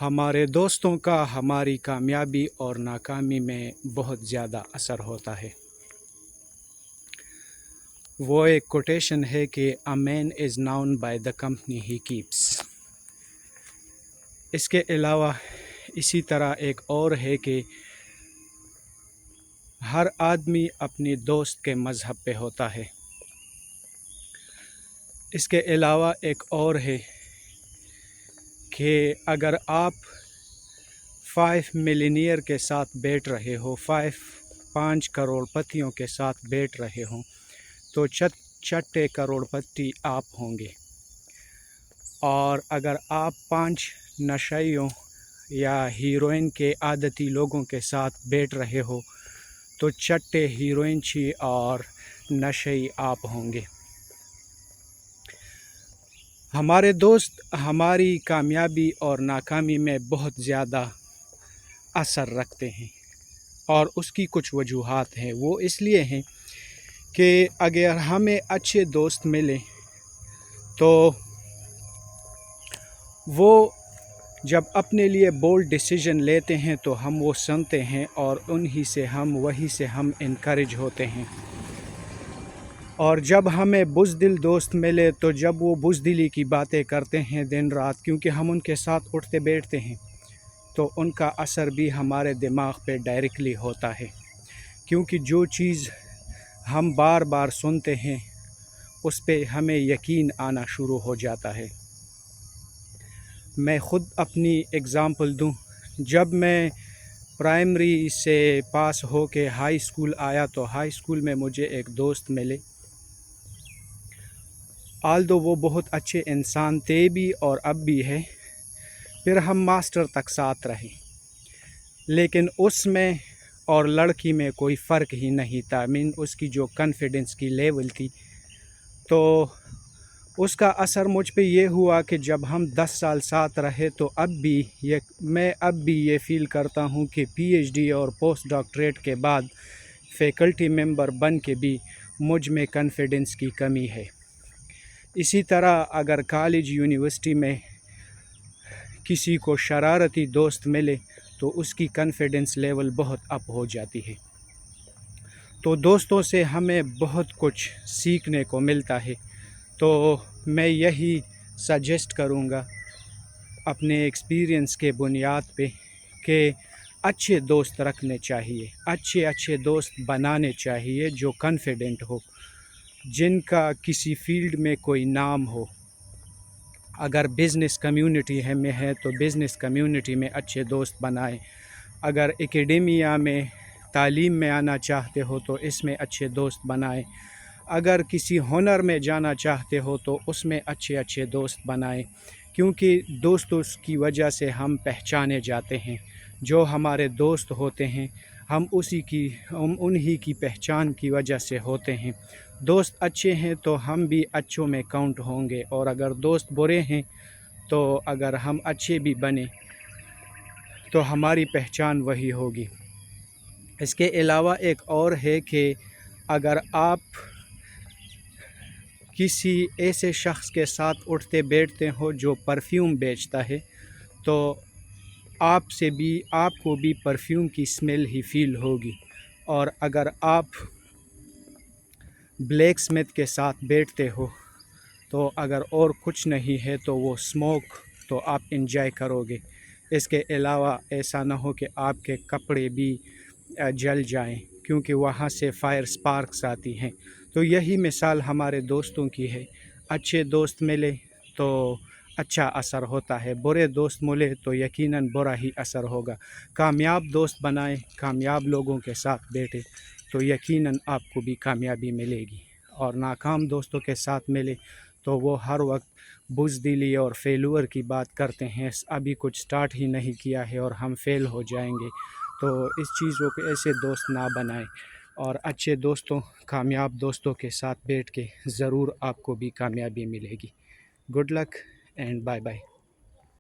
ہمارے دوستوں کا ہماری کامیابی اور ناکامی میں بہت زیادہ اثر ہوتا ہے۔ وہ ایک کوٹیشن ہے کہ a man is known by the company he keeps. اس کے علاوہ اسی طرح ایک اور ہے کہ ہر آدمی اپنی دوست کے مذہب پہ ہوتا ہے۔ اس کے علاوہ ایک اور ہے کہ اگر آپ 5 ملینئر کے ساتھ بیٹھ رہے ہو، 5 کروڑ پتیوں کے ساتھ بیٹھ رہے ہوں تو چھٹے کروڑ پتی آپ ہوں گے، اور اگر آپ 5 نشائیوں یا ہیروئن کے عادتی لوگوں کے ساتھ بیٹھ رہے ہو تو چھٹے ہیروئن چھی اور نشئی آپ ہوں گے۔ ہمارے دوست ہماری کامیابی اور ناکامی میں بہت زیادہ اثر رکھتے ہیں، اور اس کی کچھ وجوہات ہیں۔ وہ اس لیے ہیں کہ اگر ہمیں اچھے دوست ملیں تو وہ جب اپنے لیے بولڈ ڈیسیژن لیتے ہیں تو ہم وہ سنتے ہیں، اور وہی سے ہم انکریج ہوتے ہیں۔ اور جب ہمیں بزدل دوست ملے تو جب وہ بزدلی کی باتیں کرتے ہیں دن رات، کیونکہ ہم ان کے ساتھ اٹھتے بیٹھتے ہیں، تو ان کا اثر بھی ہمارے دماغ پہ ڈائریکٹلی ہوتا ہے، کیونکہ جو چیز ہم بار بار سنتے ہیں اس پہ ہمیں یقین آنا شروع ہو جاتا ہے۔ میں خود اپنی اگزامپل دوں، جب میں پرائمری سے پاس ہو کے ہائی اسکول آیا تو ہائی اسکول میں مجھے ایک دوست ملے۔ آلدو وہ بہت اچھے انسان تھے بھی اور اب بھی ہے۔ پھر ہم ماسٹر تک ساتھ رہے، لیکن اس میں اور لڑکی میں کوئی فرق ہی نہیں تھا۔ اس کی جو کانفیڈنس کی لیول تھی، تو اس کا اثر مجھ پہ یہ ہوا کہ جب ہم 10 سال ساتھ رہے تو میں اب بھی یہ فیل کرتا ہوں کہ پی ایچ ڈی اور پوسٹ ڈاکٹریٹ کے بعد فیکلٹی ممبر بن کے بھی مجھ میں کانفیڈنس کی کمی ہے۔ اسی طرح اگر کالج یونیورسٹی میں کسی کو شرارتی دوست ملے تو اس کی کانفیڈنس لیول بہت اپ ہو جاتی ہے۔ تو دوستوں سے ہمیں بہت کچھ سیکھنے کو ملتا ہے۔ تو میں یہی سجیسٹ کروں گا اپنے ایکسپیرینس کے بنیاد پہ کہ اچھے دوست رکھنے چاہیے، اچھے دوست بنانے چاہیے جو کانفیڈنٹ ہو، جن کا کسی فیلڈ میں کوئی نام ہو۔ اگر بزنس کمیونٹی میں ہے تو بزنس کمیونٹی میں اچھے دوست بنائیں۔ اگر اکیڈیمیا میں تعلیم میں آنا چاہتے ہو تو اس میں اچھے دوست بنائیں۔ اگر کسی ہنر میں جانا چاہتے ہو تو اس میں اچھے دوست بنائیں، کیونکہ دوستوں کی وجہ سے ہم پہچانے جاتے ہیں۔ جو ہمارے دوست ہوتے ہیں ہم انہی کی پہچان کی وجہ سے ہوتے ہیں۔ دوست اچھے ہیں تو ہم بھی اچھوں میں کاؤنٹ ہوں گے، اور اگر دوست برے ہیں تو اگر ہم اچھے بھی بنیں تو ہماری پہچان وہی ہوگی۔ اس کے علاوہ ایک اور ہے کہ اگر آپ کسی ایسے شخص کے ساتھ اٹھتے بیٹھتے ہو جو پرفیوم بیچتا ہے تو آپ کو بھی پرفیوم کی اسمیل ہی فیل ہوگی، اور اگر آپ بلیک سمتھ کے ساتھ بیٹھتے ہو تو اگر اور کچھ نہیں ہے تو وہ اسموک تو آپ انجوائے کرو گے۔ اس کے علاوہ ایسا نہ ہو کہ آپ کے کپڑے بھی جل جائیں، کیونکہ وہاں سے فائر سپارکس آتی ہیں۔ تو یہی مثال ہمارے دوستوں کی ہے۔ اچھے دوست ملے تو اچھا اثر ہوتا ہے، برے دوست ملے تو یقیناً برا ہی اثر ہوگا۔ کامیاب دوست بنائیں، کامیاب لوگوں کے ساتھ بیٹھے تو یقیناً آپ کو بھی کامیابی ملے گی، اور ناکام دوستوں کے ساتھ ملے تو وہ ہر وقت بزدلی اور فیلور کی بات کرتے ہیں، ابھی کچھ سٹارٹ ہی نہیں کیا ہے اور ہم فیل ہو جائیں گے۔ تو اس چیزوں کے ایسے دوست نہ بنائیں، اور اچھے دوستوں، کامیاب دوستوں کے ساتھ بیٹھ کے ضرور آپ کو بھی کامیابی ملے گی۔ Good luck and bye bye.